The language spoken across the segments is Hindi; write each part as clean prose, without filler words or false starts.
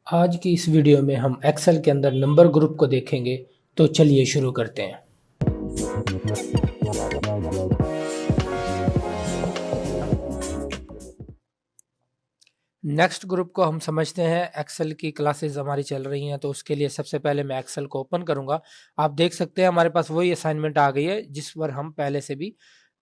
आज की इस वीडियो में हम एक्सेल के अंदर नंबर ग्रुप को देखेंगे। तो चलिए शुरू करते हैं। नेक्स्ट ग्रुप को हम समझते हैं। एक्सेल की क्लासेस हमारी चल रही हैं, तो उसके लिए सबसे पहले मैं एक्सेल को ओपन करूंगा। आप देख सकते हैं हमारे पास वही असाइनमेंट आ गई है जिस पर हम पहले से भी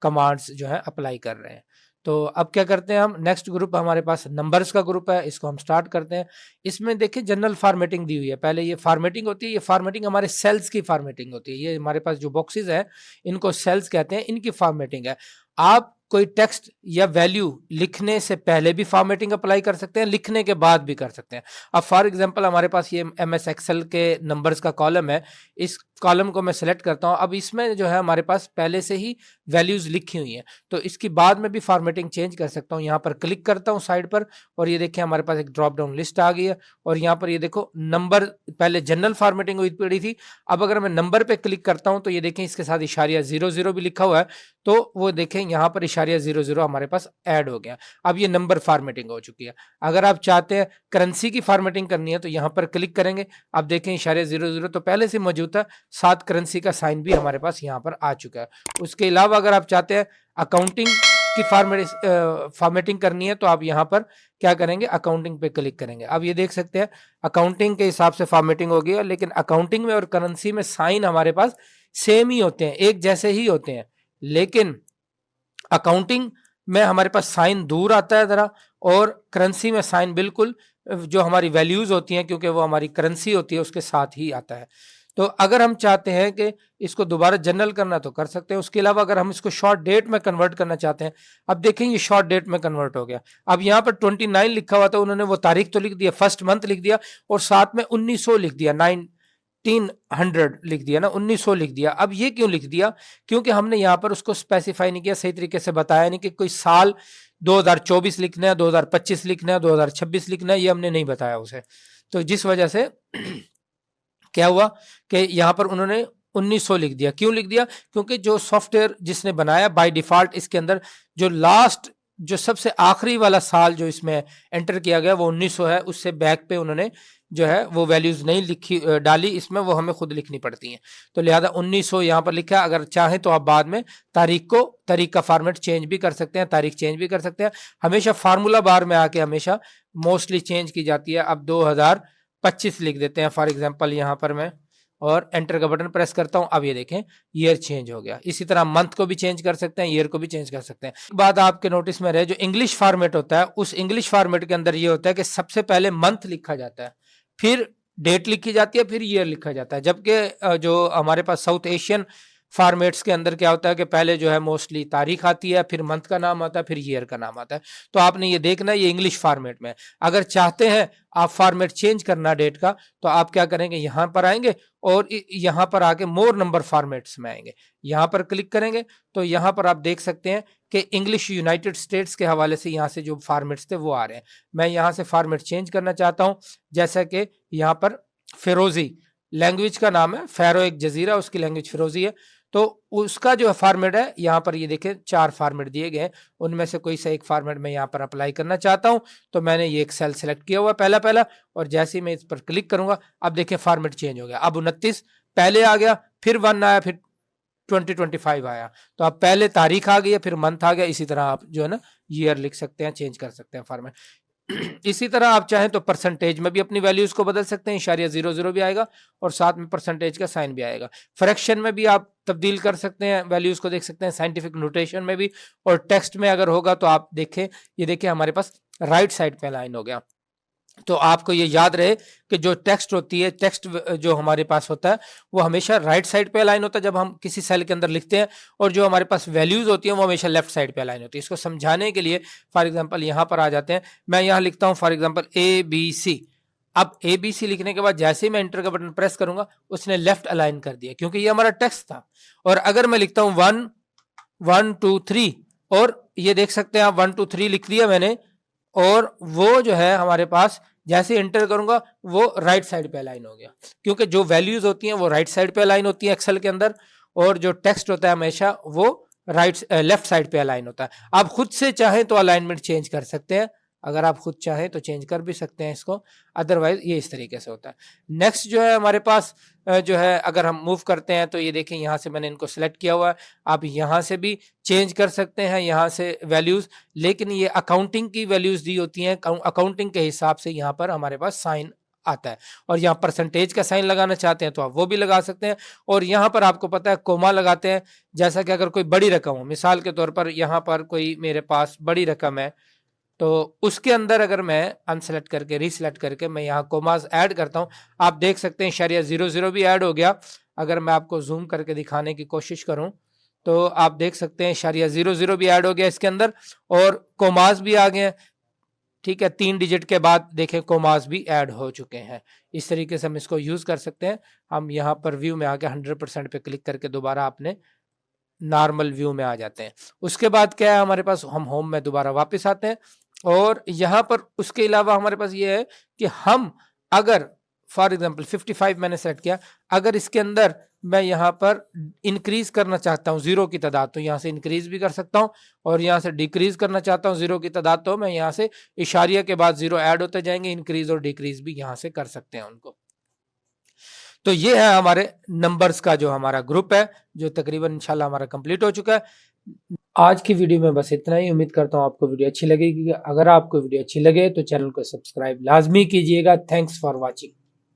कमांड्स जो है अप्लाई कर रहे हैं। तो अब क्या करते हैं हम, नेक्स्ट ग्रुप हमारे पास नंबर्स का ग्रुप है, इसको हम स्टार्ट करते हैं। इसमें देखिए जनरल फार्मेटिंग दी हुई है। पहले ये फार्मेटिंग होती है, ये फार्मेटिंग हमारे सेल्स की फार्मेटिंग होती है। ये हमारे पास जो बॉक्सेस है इनको सेल्स कहते हैं, इनकी फार्मेटिंग है। आप कोई टेक्स्ट या वैल्यू लिखने से पहले भी फॉर्मेटिंग अप्लाई कर सकते हैं, लिखने के बाद भी कर सकते हैं। अब फॉर एग्जांपल हमारे पास ये एमएस एक्सेल के नंबर्स का कॉलम है। इस कॉलम को मैं सेलेक्ट करता हूं। अब इसमें जो है हमारे पास पहले से ही वैल्यूज लिखी हुई हैं, तो इसकी बाद में भी फॉर्मेटिंग चेंज कर सकता हूं। यहाँ पर क्लिक करता हूं साइड पर, और ये देखिए हमारे पास एक ड्रॉप डाउन लिस्ट आ गई है। और यहाँ पर ये देखो नंबर, पहले जनरल फॉर्मेटिंग हुई पड़ी थी। अब अगर मैं नंबर पे क्लिक करता हूं तो ये देखें इसके साथ इशारिया 00 भी लिखा हुआ है। तो वो देखें यहाँ पर इशारिया 00 हमारे पास ऐड हो गया। अब ये नंबर फॉर्मेटिंग हो चुकी है। अगर आप चाहते हैं करेंसी की फॉर्मेटिंग करनी है तो यहाँ पर क्लिक करेंगे। आप देखें इशारिया 00 तो पहले से मौजूद था, साथ करेंसी का साइन भी हमारे पास यहाँ पर आ चुका है। उसके अलावा अगर आप चाहते हैं अकाउंटिंग की फॉर्मेटिंग करनी है तो आप यहाँ पर क्या करेंगे, अकाउंटिंग पे क्लिक करेंगे। अब ये देख सकते हैं अकाउंटिंग के हिसाब से फॉर्मेटिंग हो गई है, लेकिन अकाउंटिंग में और करेंसी में साइन हमारे पास सेम ही होते हैं, एक जैसे ही होते हैं। लेकिन अकाउंटिंग में हमारे पास साइन दूर आता है जरा, और करेंसी में साइन बिल्कुल जो हमारी वैल्यूज होती हैं, क्योंकि वो हमारी करेंसी होती है, उसके साथ ही आता है। तो अगर हम चाहते हैं कि इसको दोबारा जनरल करना तो कर सकते हैं। उसके अलावा अगर हम इसको शॉर्ट डेट में कन्वर्ट करना चाहते हैं, अब देखें ये शॉर्ट डेट में कन्वर्ट हो गया। अब यहाँ पर 29 लिखा हुआ था, उन्होंने वो तारीख तो लिख दिया, फर्स्ट मंथ लिख दिया, और साथ में 1900 लिख दिया, 1900 लिख दिया ना, 1900 लिख दिया। अब ये क्यों लिख दिया? क्योंकि हमने यहाँ पर उसको स्पेसिफाई नहीं किया, सही तरीके से बताया नहीं कि कोई साल 2024 लिखना है, 2025 लिखना है, 2026 लिखना है, ये हमने नहीं बताया उसे। तो जिस वजह से क्या हुआ कि यहाँ पर उन्होंने 1900 लिख दिया। क्यों लिख दिया? क्योंकि जो सॉफ्टवेयर जिसने बनाया बाय डिफॉल्ट इसके अंदर जो लास्ट, जो सबसे आखिरी वाला साल जो इसमें एंटर किया गया वो 1900 है। उससे बैक पे उन्होंने जो है वो वैल्यूज नहीं लिखी डाली इसमें, वो हमें खुद लिखनी पड़ती हैं। तो लिहाजा 1900 यहाँ पर लिखा है। अगर चाहें तो आप बाद में तारीख का फॉर्मेट चेंज भी कर सकते हैं, तारीख चेंज भी कर सकते हैं। हमेशा फार्मूला बार में आके हमेशा मोस्टली चेंज की जाती है। अब 2025 लिख देते हैं फॉर एग्जाम्पल यहाँ पर मैं, और एंटर का बटन प्रेस करता हूं। अब ये देखें ईयर चेंज हो गया। इसी तरह मंथ को भी चेंज कर सकते हैं, ईयर को भी चेंज कर सकते हैं। बात आपके नोटिस में रहे, जो इंग्लिश फॉर्मेट होता है उस इंग्लिश फॉर्मेट के अंदर ये होता है कि सबसे पहले मंथ लिखा जाता है, फिर डेट लिखी जाती है, फिर ईयर लिखा जाता है। जबकि जो हमारे पास साउथ एशियन फॉर्मेट्स के अंदर क्या होता है कि पहले जो है मोस्टली तारीख आती है, फिर मंथ का नाम आता है, फिर ईयर का नाम आता है। तो आपने ये देखना है ये इंग्लिश फॉर्मेट में है। अगर चाहते हैं आप फॉर्मेट चेंज करना डेट का, तो आप क्या करेंगे, यहाँ पर आएंगे और यहाँ पर आके मोर नंबर फॉर्मेट्स में आएंगे। यहाँ पर क्लिक करेंगे तो यहाँ पर आप देख सकते हैं कि इंग्लिश यूनाइटेड स्टेट्स के हवाले से यहाँ से जो फॉर्मेट्स थे वो आ रहे हैं। मैं यहाँ से फॉर्मेट चेंज करना चाहता हूँ, जैसा कि यहाँ पर फिरोजी लैंग्वेज का नाम है, फैरो एक जजीरा, उसकी लैंग्वेज फिरोजी है। तो उसका जो फॉर्मेट है यहाँ पर ये देखें 4 फॉर्मेट दिए गए हैं, उनमें से कोई सा एक फॉर्मेट मैं यहाँ पर अप्लाई करना चाहता हूँ। तो मैंने ये एक सेल सेलेक्ट किया हुआ पहला, और जैसे ही मैं इस पर क्लिक करूंगा अब देखें फॉर्मेट चेंज हो गया। अब 29 पहले आ गया, फिर 1 आया, फिर 2025 आया। तो अब पहले तारीख आ गई है, फिर मंथ आ गया। इसी तरह आप जो है ना ईयर लिख सकते हैं, चेंज कर सकते हैं फॉर्मेट। इसी तरह आप चाहें तो परसेंटेज में भी अपनी वैल्यूज को बदल सकते हैं, इशारिया 00 भी आएगा और साथ में परसेंटेज का साइन भी आएगा। फ्रैक्शन में भी आप तब्दील कर सकते हैं, वैल्यूज को देख सकते हैं, साइंटिफिक नोटेशन में भी, और टेक्स्ट में अगर होगा तो आप देखें, ये देखिए हमारे पास राइट साइड पे लाइन हो गया। तो आपको ये याद रहे कि जो टेक्स्ट होती है, टेक्स्ट जो हमारे पास होता है वो हमेशा राइट साइड पे अलाइन होता है जब हम किसी सेल के अंदर लिखते हैं, और जो हमारे पास वैल्यूज होती हैं वो हमेशा लेफ्ट साइड पे अलाइन होती है। इसको समझाने के लिए फॉर एग्जांपल यहाँ पर आ जाते हैं। मैं यहाँ लिखता हूँ फॉर एग्जांपल ABC। अब ABC लिखने के बाद जैसे ही मैं एंटर का बटन प्रेस करूंगा उसने लेफ्ट अलाइन कर दिया, क्योंकि ये हमारा टेक्स्ट था। और अगर मैं लिखता हूँ 1 1 2 3, और ये देख सकते हैं आप 1 2 3 लिख दिया मैंने, और वो जो है हमारे पास जैसे एंटर करूंगा वो राइट साइड पे अलाइन हो गया, क्योंकि जो वैल्यूज होती हैं वो राइट साइड पे अलाइन होती हैं एक्सेल के अंदर, और जो टेक्स्ट होता है हमेशा वो लेफ्ट साइड पे अलाइन होता है। आप खुद से चाहें तो अलाइनमेंट चेंज कर सकते हैं, अगर आप खुद चाहें तो चेंज कर भी सकते हैं इसको, अदरवाइज ये इस तरीके से होता है। नेक्स्ट जो है हमारे पास जो है अगर हम मूव करते हैं तो ये देखें यहाँ से मैंने इनको सिलेक्ट किया हुआ है। आप यहाँ से भी चेंज कर सकते हैं यहाँ से वैल्यूज, लेकिन ये अकाउंटिंग की वैल्यूज दी होती हैं, अकाउंटिंग के हिसाब से यहाँ पर हमारे पास साइन आता है। और यहाँ परसेंटेज का साइन लगाना चाहते हैं तो आप वो भी लगा सकते हैं। और यहाँ पर आपको पता है कोमा लगाते हैं, जैसा कि अगर कोई बड़ी रकम हो, मिसाल के तौर पर यहाँ पर कोई मेरे पास बड़ी रकम है तो उसके अंदर अगर मैं अनसेलेक्ट करके रीसेलेक्ट करके मैं यहाँ कोमास ऐड करता हूँ, आप देख सकते हैं इशारिया 00 भी ऐड हो गया। अगर मैं आपको जूम करके दिखाने की कोशिश करूं तो आप देख सकते हैं इशारिया 00 भी ऐड हो गया इसके अंदर, और कोमास भी आ गए हैं। ठीक है, 3 डिजिट के बाद देखें कोमास भी ऐड हो चुके हैं। इस तरीके से हम इसको यूज कर सकते हैं। हम यहाँ पर व्यू में आके 100% पे क्लिक करके दोबारा अपने नॉर्मल व्यू में आ जाते हैं। उसके बाद क्या है हमारे पास, हम होम में दोबारा वापस आते हैं और यहाँ पर उसके अलावा हमारे पास ये है कि हम अगर फॉर एग्जांपल 55 मैंने सेट किया, अगर इसके अंदर मैं यहाँ पर इंक्रीज करना चाहता हूँ जीरो की तादाद तो यहाँ से इंक्रीज भी कर सकता हूँ, और यहाँ से डिक्रीज करना चाहता हूँ जीरो की तादाद तो मैं यहाँ से इशारिया के बाद जीरो ऐड होते जाएंगे, इंक्रीज और डिक्रीज भी यहाँ से कर सकते हैं उनको। तो ये है हमारे नंबर्स का जो हमारा ग्रुप है, जो तकरीबन इंशाल्लाह हमारा कंप्लीट हो चुका है। आज की वीडियो में बस इतना ही। उम्मीद करता हूँ आपको वीडियो अच्छी लगेगी। अगर आपको वीडियो अच्छी लगे तो चैनल को सब्सक्राइब लाजमी कीजिएगा। Thanks for watching.